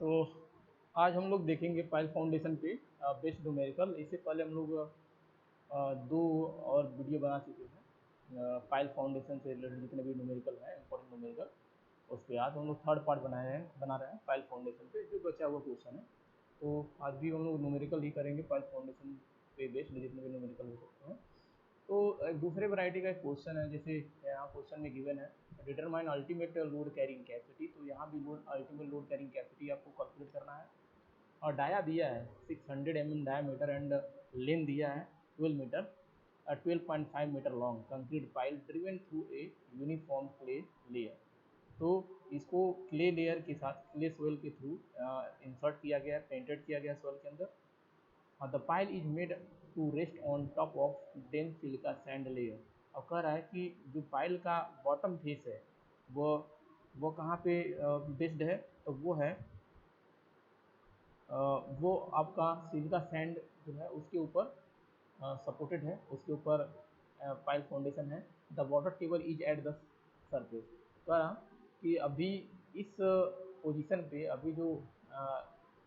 तो आज हम लोग देखेंगे पाइल फाउंडेशन पे बेस्ड न्यूमेरिकल। इससे पहले हम लोग दो और वीडियो बना चुके हैं पाइल फाउंडेशन से रिलेटेड जितने भी न्यूमेरिकल हैं, इंपॉर्टेंट न्यूमेरिकल। उस पर आज हम लोग थर्ड पार्ट बना रहे हैं पाइल फाउंडेशन पे जो बचा हुआ क्वेश्चन है। तो आज भी हम लोग न्यूमेरिकल ही करेंगे पाइल फाउंडेशन पे बेस्ड जितने भी न्यूमेरिकल हो सकते हैं। तो एक दूसरे वैरायटी का एक क्वेश्चन है, जैसे यहाँ क्वेश्चन में गिवन है determine ultimate load carrying capacity. तो यहाँ भी अल्टीमेट लोड कैरिंग कैपेसिटी आपको कैलकुलेट करना है। और डाया दिया है 600 mm डायमीटर एंड लेंथ दिया है 12 meter, 12.5 meter long concrete pile driven through a uniform clay layer. तो इसको क्ले लेयर के साथ क्ले सोयल के थ्रू इंसर्ट किया गया है, पेंटेड किया गया सोयल के अंदर। The pile is made to rest on top of dense silica sand layer. और कह रहा है कि जो पाइल का बॉटम फेस है वो कहाँ पे बेस्ड है, तो वो है वो आपका सिलिका सैंड जो है उसके ऊपर सपोर्टेड है, उसके ऊपर पाइल फाउंडेशन है। The water table is at the surface. कहा कि अभी इस पोजीशन पे अभी जो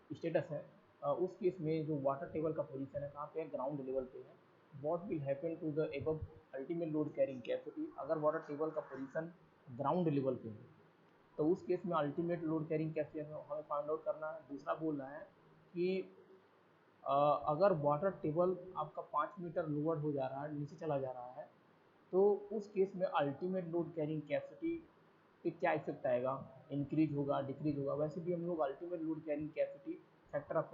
स्टेटस है उस केस में जो वाटर टेबल का पोजीशन है कहाँ पे है, ग्राउंड लेवल पे है। What will happen to the above ultimate load carrying capacity. अगर वाटर टेबल का पोजीशन ग्राउंड लेवल पे है तो उस केस में अल्टीमेट लोड कैरिंग कैपेसिटी हमें फाइंड आउट करना है। दूसरा बोल रहा है कि अगर वाटर टेबल आपका 5 मीटर लोअर हो जा रहा है, नीचे चला जा रहा है, तो उस केस में अल्टीमेट लोड कैरिंग कैपेसिटी पे क्या इफेक्ट आएगा, इंक्रीज होगा डिक्रीज होगा। वैसे भी हम लोग ultimate load carrying capacity factor of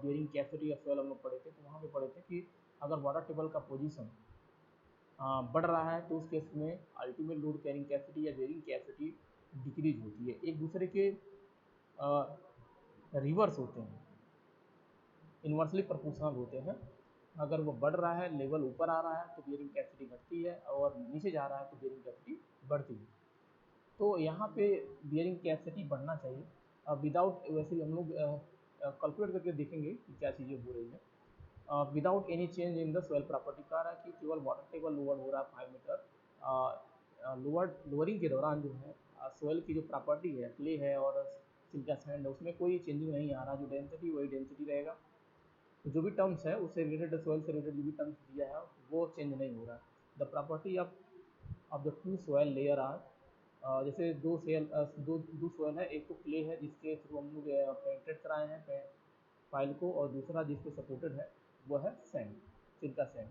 bearing capacity of soil हम लोग पढ़े थे, तो वहाँ पे पढ़े थे कि अगर वाटर टेबल का पोजीशन बढ़ रहा है तो उस केस में अल्टीमेट लोड कैरिंग कैपेसिटी या बियरिंग कैपेसिटी डिक्रीज होती है। एक दूसरे के रिवर्स होते हैं, इन्वर्सली प्रोपोर्शनल होते हैं। अगर वो बढ़ रहा है, लेवल ऊपर आ रहा है तो बियरिंग कैपेसिटी घटती है, और नीचे जा रहा है तो बियरिंग कैपेसिटी बढ़ती है। तो यहाँ पे बियरिंग कैपेसिटी बढ़ना चाहिए विदाउट, वैसे हम लोग कैलकुलेट करके देखेंगे कि क्या चीज़ें हो रही है। Without any change in the soil property. कह रहा है कि केवल वाटर टेबल लोअर हो रहा है 5 मीटर, लोअरिंग के दौरान जो है सोइल की जो प्रॉपर्टी है, क्ले है और सिलिका सैंड है, उसमें कोई चेंजिंग नहीं आ रहा। जो डेंसिटी वही डेंसिटी रहेगा। तो जो भी टर्म्स है उससे रिलेटेड, सोइल से रिलेटेड जो भी टर्म्स दिया है वो चेंज नहीं हो रहा है। The property of the two soil layer are, जैसे दो सोयल है, एक तो क्ले है जिसके थ्रू हम लोग पेंटेड कराए हैं फाइल को, और दूसरा जिस पे सपोर्टेड है वो है सैंड, सिलिका सैंड।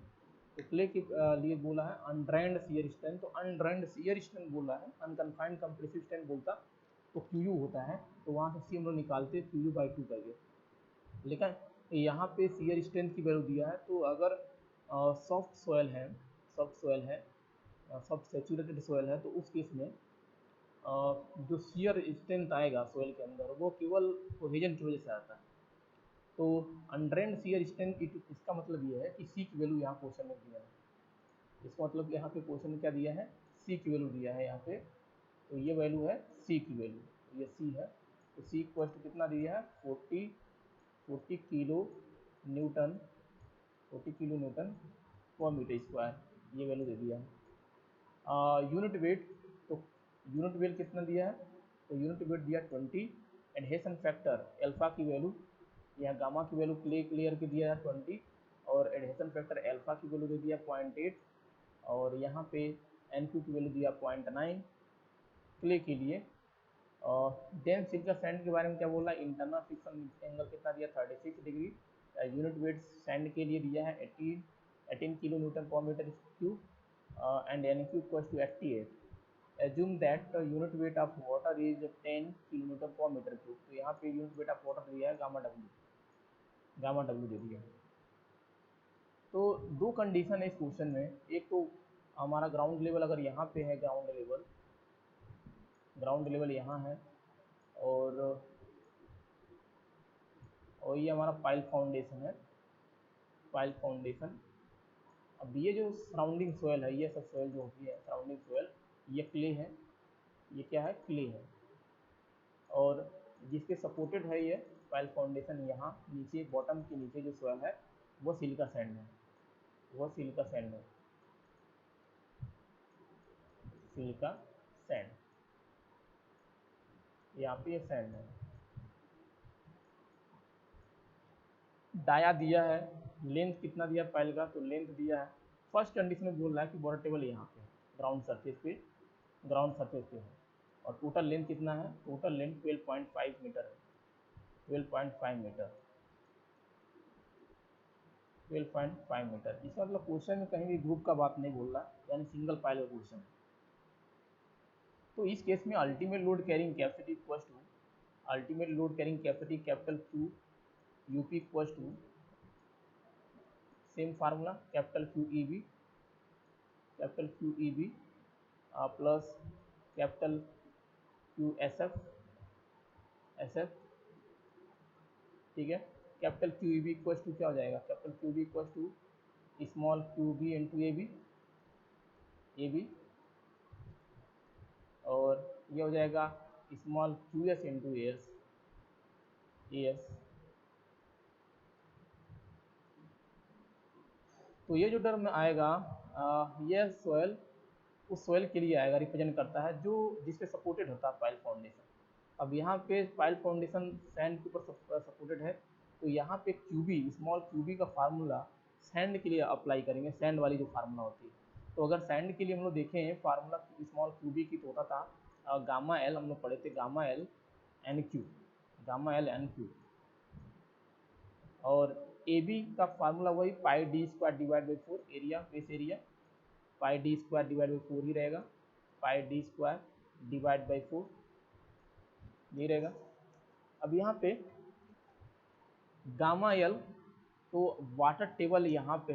तो क्ले के लिए बोला है अनड्रेन्ड शियर स्ट्रेंथ। तो अनड्रेन्ड शियर स्ट्रेंथ बोला है, अनकन्फाइंड कंप्रेसिव स्ट्रेंथ बोलता तो क्यू होता है, तो वहाँ से सी हम लोग निकालते क्यू/2 करके। लेकिन यहाँ पे शियर स्ट्रेंथ की वैल्यू दिया है, तो अगर सॉफ्ट सॉयल है, सॉफ्ट सेचुरेटेड सॉयल है, तो उस केस में जो शियर स्ट्रेंथ आएगा सॉयल के अंदर वो केवल कोहेजन की वजह से आता है। तो अनड्रेन्ड शियर स्ट्रेंथ, इसका मतलब ये है कि सी की वैल्यू यहाँ क्वेश्चन में दिया है। इसका मतलब यहाँ पे क्वेश्चन में क्या दिया है, सी की वैल्यू दिया है यहाँ पे। तो ये वैल्यू है सी की वैल्यू, ये सी है। तो सी इक्वल टू कितना दिया है, 40 किलो न्यूटन, 40 किलो न्यूटन पर मीटर स्क्वायर, ये वैल्यू दे दिया है। यूनिट वेट, तो यूनिट वेट कितना दिया है, तो यूनिट वेट दिया 20। एडहेशन फैक्टर अल्फा की वैल्यू, यहाँ गामा की वैल्यू क्ले क्लियर की दिया है 20, और एडहेशन फैक्टर अल्फा की वैल्यू दे दिया 0.8, और यहाँ पे एन क्यू की वैल्यू दिया 0.9 क्ले के लिए। और डेंस सिलिका सैंड के बारे में क्या बोला, इंटरनल फ्रिक्शन एंगल कितना दिया 36 डिग्री। यूनिट वेट सैंड के लिए दिया है 18 किलो न्यूटन पर meter cube, and N Q equals to 88। Assume that unit weight of water is 10 kilo newton पर मीटर क्यूब। तो यहाँ पे यूनिट वेट ऑफ वाटर दिया है गामा डब्ल्यू दे दिया। तो दो कंडीशन है इस क्वेश्चन में, एक तो हमारा ग्राउंड लेवल अगर यहाँ पे है, ग्राउंड लेवल यहाँ है, और ये हमारा पाइल फाउंडेशन है, पाइल फाउंडेशन। अब ये जो सराउंडिंग सोयल है, ये सब सोयल जो होती है सराउंडिंग सोयल, ये क्ले है, ये क्या है, क्ले है। और जिसके सपोर्टेड है ये पाइल फाउंडेशन, यहाँ नीचे बॉटम के नीचे जो सोयल है वो सिलिका सैंड है, सिलिका सैंड, यहाँ पे ये सैंड है। डाया दिया है, लेंथ कितना दिया पाइल का, तो लेंथ दिया है। फर्स्ट कंडीशन में बोल रहा है कि वाटर टेबल यहाँ पे है, ग्राउंड सरफेस पे है, और टोटल लेंथ कितना है, टोटल लेंथ 12.5 मीटर है, 12.5 मीटर, 12.5 मीटर। इसका मतलब क्वेश्चन में कहीं भी ग्रुप का बात नहीं बोल रहा, यानी सिंगल पाइल का क्वेश्चन है। तो इस केस में ultimate load carrying capacity equals to, ultimate load carrying capacity capital Q UP equals to, same formula capital Q E B plus capital Q S F, ठीक है। Capital Q E B equals to क्या हो जाएगा, capital Q B equals to small Q B into A B, और ये हो जाएगा small Q S into A S. तो ये जो टर्म आएगा ये सॉइल उस सॉइल के लिए आएगा, रिप्रेजेंट करता है जो जिसपे सपोर्टेड होता है पाइल फाउंडेशन। अब यहाँ पे पाइल फाउंडेशन सैंड के ऊपर सपोर्टेड है, तो यहाँ पे क्यूबी, स्मॉल क्यूबी का फार्मूला सैंड के लिए अप्लाई करेंगे, सैंड वाली जो फार्मूला होती है। तो अगर सैंड के लिए हम लोग देखें फार्मूला स्मॉल क्यूबी की, तो होता था गामा एल, हम लोग पढ़े थे गामा एल एन क्यू, और ए बी का फार्मूला वही pi D square divide by 4, area base area, pi D square divide by 4 ही रहेगा, pi D square divide by 4 नहीं रहेगा। अब यहाँ पे गामा एल, तो वाटर टेबल यहाँ पे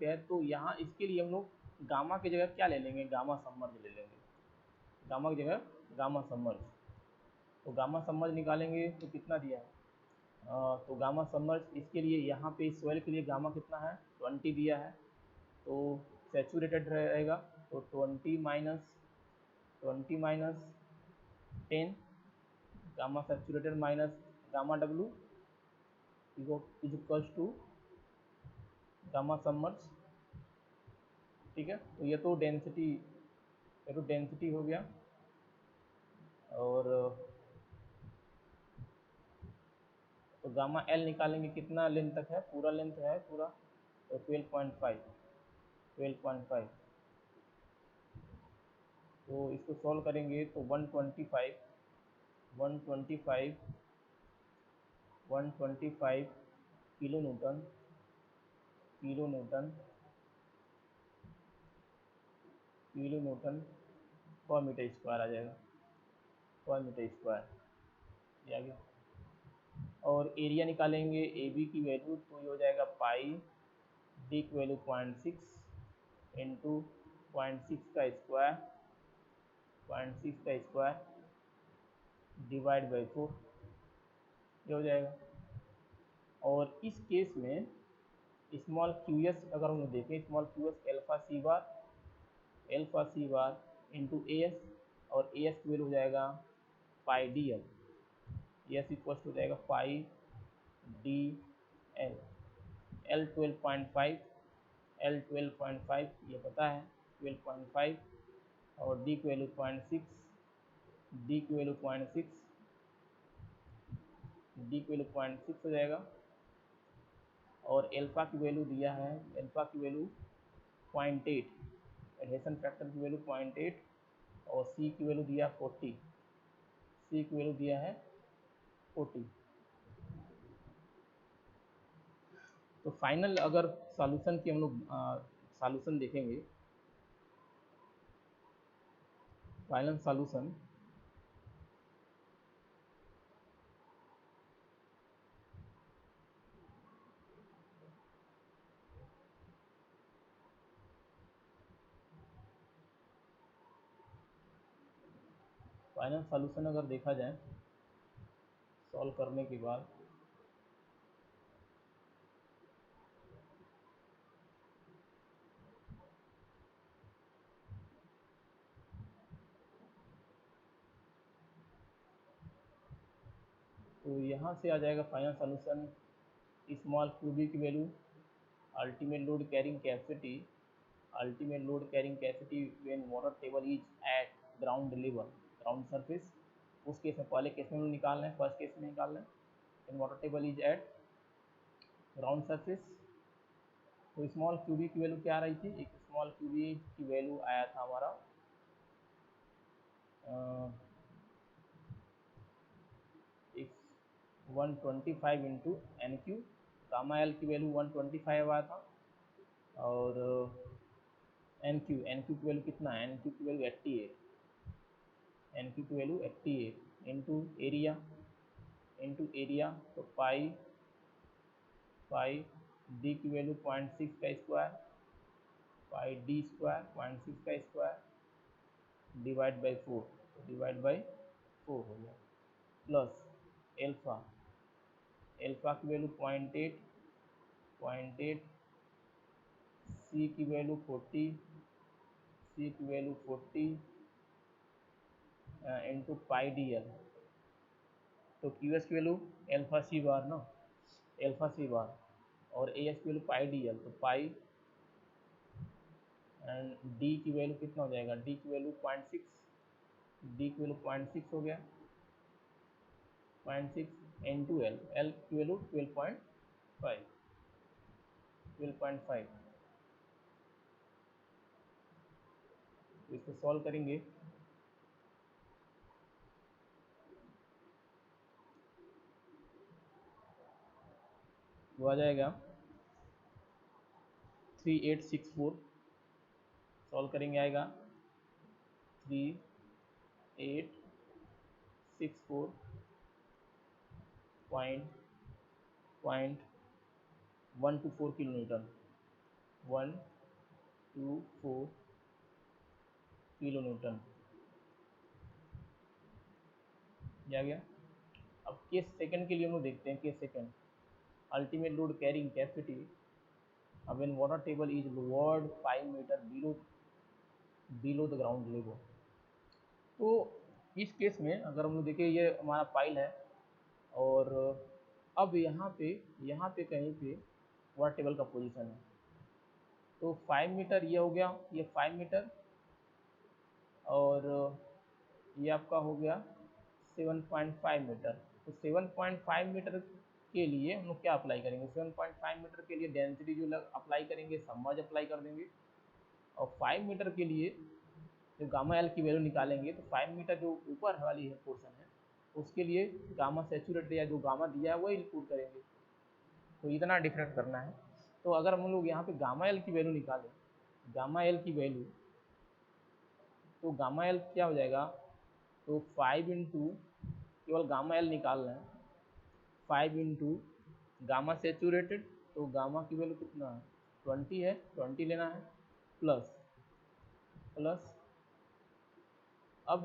है, तो यहाँ इसके लिए हम लोग गामा की जगह क्या ले लेंगे, गामा सबमर्ज ले लेंगे, गामा की जगह गामा सबमर्ज। तो गामा सबमर्ज निकालेंगे तो कितना दिया है, तो गामा सबमर्ज इसके लिए यहाँ पे इस सॉइल के लिए गामा कितना है, 20 दिया है, तो सैचुरेटेड रहेगा, तो 20 minus 10 gamma saturated minus gamma W is equals to gamma submerge, ठीक है। तो ये तो डेंसिटी हो गया, और तो गामा एल निकालेंगे, कितना लेंथ तक है, पूरा लेंथ है पूरा, तो 12.5, तो इसको सॉल्व करेंगे तो 125 किलो न्यूटन पर मीटर स्क्वायर आ जाएगा, पर मीटर स्क्वायर ये आ गया। और एरिया निकालेंगे ए बी की वैल्यू, तो ये हो जाएगा पाई डी की वैल्यू 0.6 इंटू 0.6 का स्क्वायर डिवाइड बाई 4, ये हो जाएगा। और इस केस में स्मॉल क्यू एस अगर हम देखें, small Q S alpha C bar into A S, और ए एस की वैल्यू हो जाएगा pi D L, S equal हो जाएगा पाई डी एल, एल 12.5 ये पता है 12.5, और डी की वैल्यू 0.6 हो जाएगा, और एल्फा की वैल्यू दिया है, एल्फा की वैल्यू 0.8, एडहेशन फैक्टर की वैल्यू 0.8, और सी की वैल्यू दिया 40, तो फाइनल अगर सॉल्यूशन की हम लोग सॉल्यूशन देखेंगे, फाइनल सॉल्यूशन अगर देखा जाए सॉल्व करने के बाद, तो यहाँ से आ जाएगा फाइनल सॉल्यूशन, स्मॉल क्यूबी की value, ultimate load carrying capacity when water table is eight ground level, ground surface. उस केस में पहले केस में निकालना है, फर्स्ट केस में निकालना है, when water table is at round surface. तो स्मॉल क्यूबी की वैल्यू क्या आ रही थी, एक स्मॉल क्यूबी की वैल्यू आया था हमारा एक 125 into N Q. Gamma L की वैल्यू 125 आया था। और एन क्यू की वैल्यू कितना है, एन क्यू की वैल्यू 88, एन क्यू की वैल्यू 88 इंटू एरिया तो पाई डी की वैल्यू 0.6 का स्क्वायर, पाई डी स्क्वायर 0.6 का square divide by 4, divide by 4 हो गया, प्लस एल्फा की वैल्यू 0.8, सी की value 40 into pi D L. तो क्यू एस की वैल्यू एल्फा सी बार ना, एल्फा सी बार, और ए एस की वैल्यू पाई डी एल, तो पाई एंड डी की वैल्यू कितना हो जाएगा, डी की वैल्यू 0.6, डी की वैल्यू 0.6 हो गया, 0.6 इंटू एल, एल की वैल्यू 12.5। तो इसको सॉल्व करेंगे वो आ जाएगा 3864, सॉल्व करेंगे आएगा 3864.124 किलो न्यूटन, 124 किलो न्यूटन आ गया। अब केस सेकंड के लिए हम लोग देखते हैं, case second ultimate load carrying capacity when water table is lowered 5 meter below the ground level. तो इस केस में अगर हम लोग देखें, ये हमारा पाइल है और अब यहाँ पे कहीं पे वाटर टेबल का पोजीशन है। तो 5 मीटर ये हो गया, ये 5 मीटर, और ये आपका हो गया 7.5 मीटर। तो 7.5 मीटर के लिए हम लोग क्या अप्लाई करेंगे, 7.5 मीटर के लिए डेंसिटी जो अप्लाई करेंगे, सबमर्ज अप्लाई कर देंगे। और 5 मीटर के लिए जो गामा एल की वैल्यू निकालेंगे, तो 5 मीटर जो ऊपर वाली है पोर्शन है, उसके लिए गामा सैचुरेटेड या जो गामा दिया है वही इनपुट करेंगे। तो इतना डिफरेंट करना है। तो अगर हम लोग यहाँ पे गामा एल की वैल्यू निकालें, गामा एल की वैल्यू, तो गामा एल क्या हो जाएगा, तो 5 इंटू, केवल गामा एल निकालना है, 5 इंटू गामा सेचूरेटेड, तो गामा की वैल्यू कितना है 20 है, 20 लेना है, प्लस अब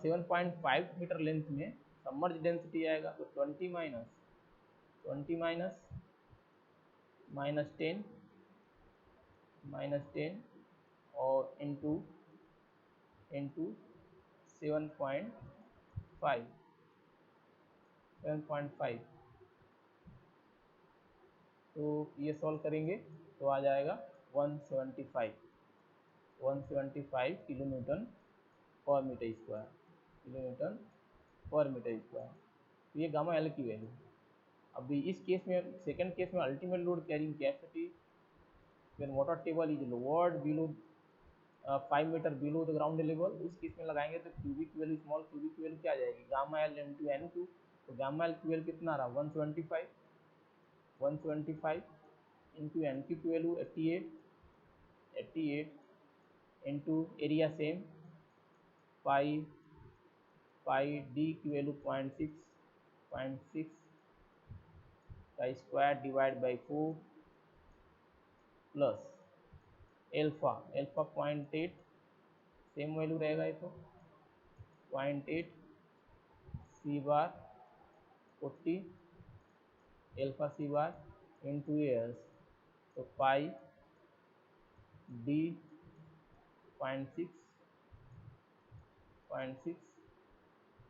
7.5 मीटर लेंथ में सबमर्ज डेंसिटी आएगा, तो 20 माइनस 10 और इंटू 7.5, तो ये सॉल्व करेंगे तो आ जाएगा 175 किलो न्यूटन पर मीटर स्क्वायर, तो ये गामा एल की वैल्यू। अभी इस केस में, सेकंड केस में ultimate load carrying capacity when water table is lowered below 5 meter below the ground level, उस केस में लगाएंगे तो cubic value, small cubic value क्या आ जाएगी, gamma L into N Q. तो गामा एल की वैल्यू कितना रहा 125 इंटू एन क्यू की value 88 into area same, pi D की वैल्यू 0.6 का square divide by 4, plus alpha 0.8, same value रहेगा ये, तो 0.8 सी बार 40 alpha C bar into S, तो पाई डी 0.6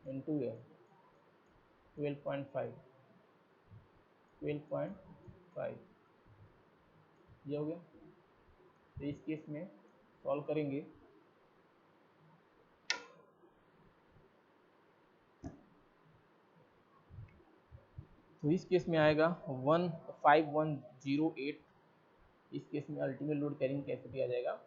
इंटू ए 12.5 ये हो गया। तो इस केस में सॉल्व करेंगे तो इस केस में आएगा 5108। इस केस में अल्टीमेट लोड कैरिंग कैपेसिटी आ जाएगा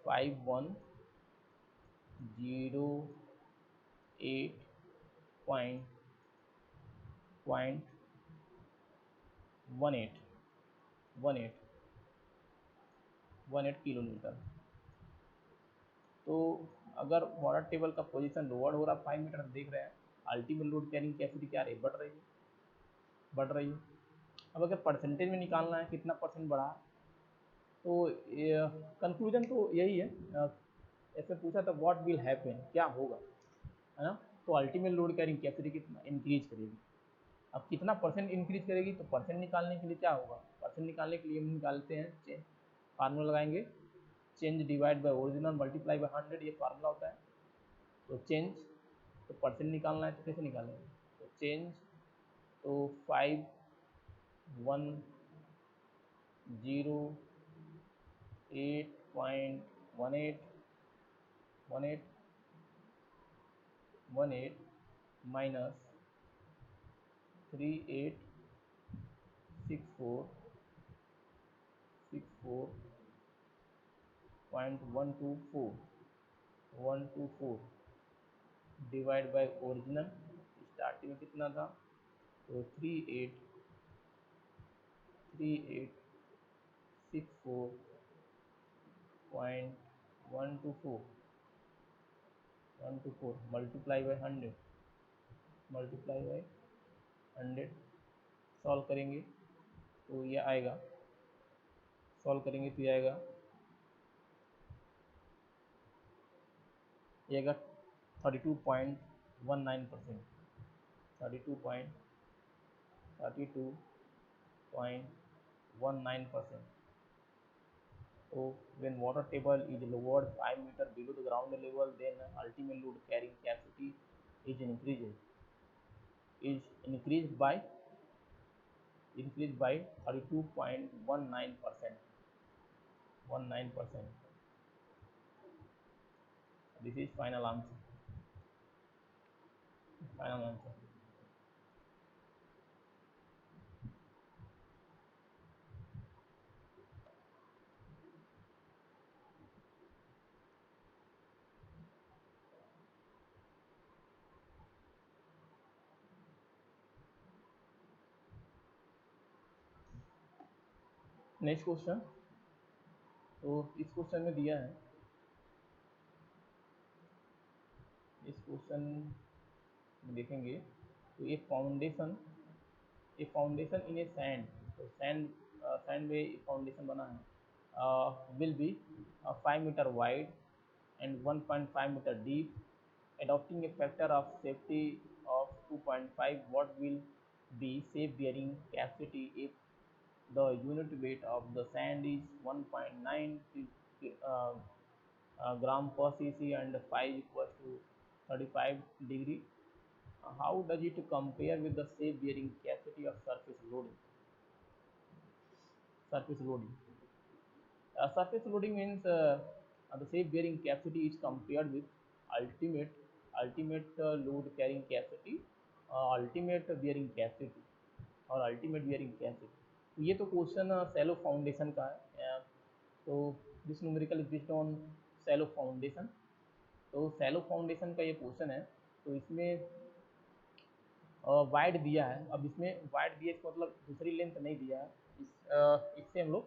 5108.18 किलोमीटर। तो अगर वाटर टेबल का पोजीशन लोअर हो रहा 5 मीटर, देख रहे हैं अल्टीमेट लोड कैरिंग कैपेसिटी क्या रही, बढ़ रही है। अब अगर परसेंटेज में निकालना है कितना परसेंट बढ़ा, तो कंक्लूजन तो यही है। ऐसे पूछा था व्हाट विल हैपन, क्या होगा, है ना। तो अल्टीमेट लोड कैरिंग कैपेसिटी कितना इंक्रीज करेगी। अब कितना परसेंट इंक्रीज करेगी, तो परसेंट निकालने के लिए क्या होगा, परसेंट निकालने के लिए हम निकालते हैं, फार्मूला लगाएंगे change divide by original multiply by 100, ये फार्मूला होता है। तो चेंज, तो परसेंट निकालना है तो कैसे निकालेंगे, तो चेंज, तो 5108.18 minus 3864.124 divide by original, starting में कितना था, तो 3864.124 मल्टीप्लाई बाय 100 सॉल्व करेंगे तो ये आएगा, सॉल्व करेंगे तो ये आएगा 32.19%, 32.19%। So when water table is lowered 5 meter below the ground level, then ultimate load carrying capacity is increased by 32.19%. This is final answer. Next question. तो इस क्वेश्चन में दिया है, इस क्वेश्चन में देखेंगे तो एक फाउंडेशन इन ए सैंड, तो सैंड में फाउंडेशन बना है, will be 5 meter wide and 1.5 meter deep, adopting a factor of safety of 2.5. What will be safe bearing capacity if the unit weight of the sand is 1.9 gram per cc and phi equals to 35 degree? How does it compare with the safe bearing capacity of surface loading? Surface loading means the safe bearing capacity is compared with ultimate load carrying capacity, ultimate bearing capacity और ultimate bearing capacity। तो ये तो question Cello foundation का है। तो this numerical is based on shallow foundation. तो shallow foundation का ये क्वेश्चन है। तो इसमें वाइड दिया है। अब इसमें वाइड दिया इसका मतलब दूसरी लेंथ नहीं दिया है। इससे हम लोग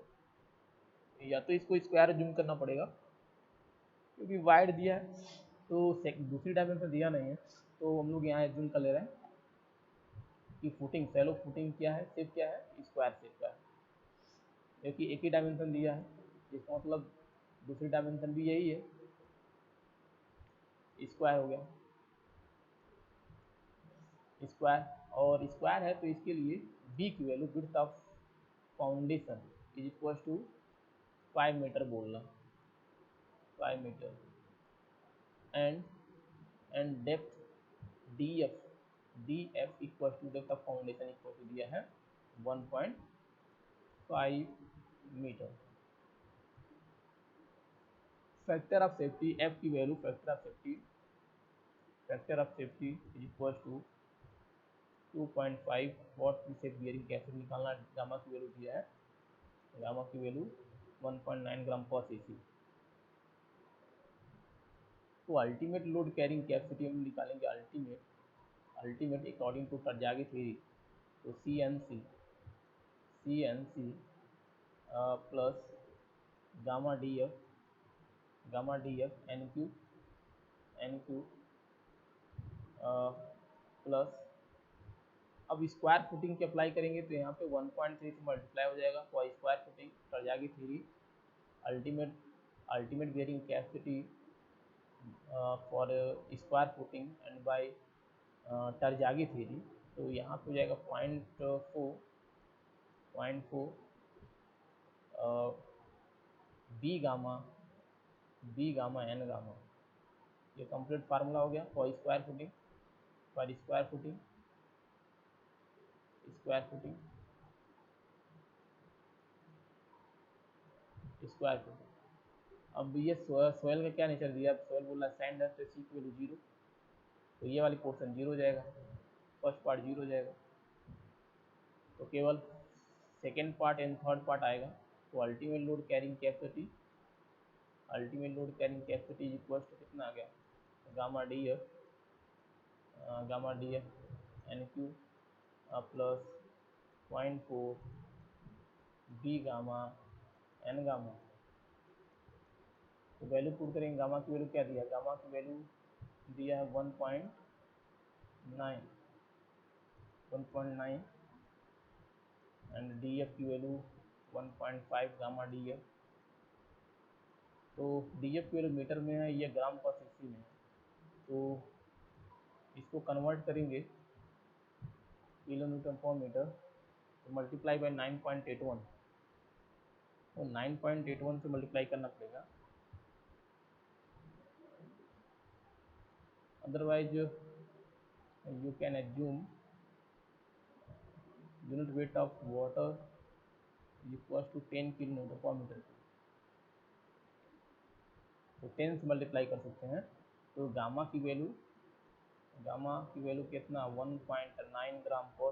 या तो इसको स्क्वायर जूम करना पड़ेगा क्योंकि वाइड दिया है, तो दूसरी डायमेंशन दिया नहीं है, तो हम लोग यहाँ जूम कर ले रहे हैं कि फुटिंग, सैलो फुटिंग क्या है, शेप क्या है, स्क्वायर शेप का है, क्योंकि एक ही डायमेंशन दिया है, इसका मतलब दूसरी डायमेंशन भी यही है, स्क्वायर हो गया, स्क्वायर। और स्क्वायर है तो इसके लिए बी की value width of foundation is equal to 5 meter बोलना, 5 meter and depth df equal to depth of foundation equal to दिया है 1.5 meter. Factor of safety f की value factor of safety is equal to 2.5 what की safe bearing capacity निकालना। Gamma की value दिया है, gamma की वैल्यू 1.9 ग्राम पर सीसी। तो अल्टीमेट लोड कैरिंग कैपेसिटी हम निकालेंगे, ultimate according to Terzaghi theory. तो C N C plus gamma D F N Q plus, अब स्क्वायर फुटिंग की अप्लाई करेंगे तो यहाँ पे 1.3 से मल्टीप्लाई हो जाएगा for square footing Terzaghi theory. Ultimate bearing capacity for square footing and by Terzaghi theory. तो यहाँ पे हो जाएगा 0.4 बी गामा एन गामा। ये कंप्लीट फार्मूला हो गया for square footing square footing. अब ये सोयल का क्या नेचर दिया, अब सोयल बोला सैंड है तो सी की वैल्यू 0, तो ये वाली पोर्शन 0 हो जाएगा, फर्स्ट पार्ट 0 हो जाएगा, तो केवल second part and third part आएगा। तो ultimate load carrying capacity equal to कितना आ गया, gamma D F N Q plus 0.4 B gamma N gamma. तो वैल्यू पुट करेंगे, गामा की वैल्यू क्या दिया, गामा की वैल्यू दिया है 1.9 एंड डी एफ की वैल्यू 1.5 गामा डी एफ। तो डी एफ की वैल्यू मीटर में है, ये ग्राम पर सीसी में है, तो इसको कन्वर्ट करेंगे किलोमीटर पर मीटर, तो मल्टीप्लाई बाय 9.81, तो 9.81 से मल्टीप्लाई करना पड़ेगा, otherwise you can assume unit weight of water equal to 10 kilometer पर मीटर। तो 10 से मल्टीप्लाई कर सकते हैं, तो गामा की वैल्यू कितना 1.9 ग्राम पर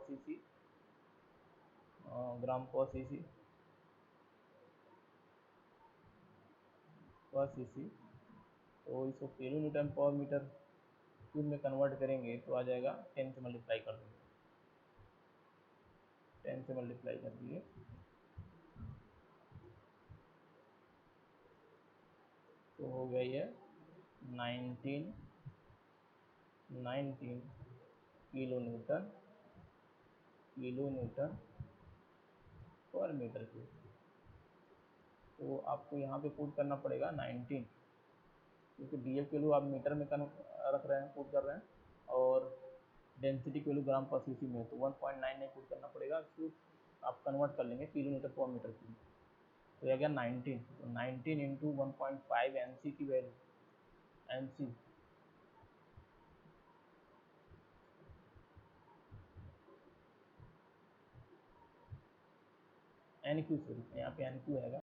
सीसी, तो इसको किलो न्यूटन पर मीटर क्यूब में कन्वर्ट करेंगे तो आ जाएगा, 10 से मल्टीप्लाई कर देंगे, 10 से मल्टीप्लाई कर दिए तो हो गया ये 19 किलो न्यूटन पर मीटर क्यूब। तो आपको यहाँ पे पुट करना पड़ेगा 19, क्योंकि डी एफ वैल्यू आप मीटर में रख रहे हैं, पुट कर रहे हैं, और डेंसिटी की वैल्यू ग्राम पर सीसी में, तो 1.9 नहीं पुट करना पड़ेगा, क्योंकि आप कन्वर्ट कर लेंगे किलो मीटर पर मीटर क्यूब। तो यह गया 19, तो 19 इंटू 1.5 एन सी की value, N C N Q, sorry यहाँ पे एन क्यू आएगा,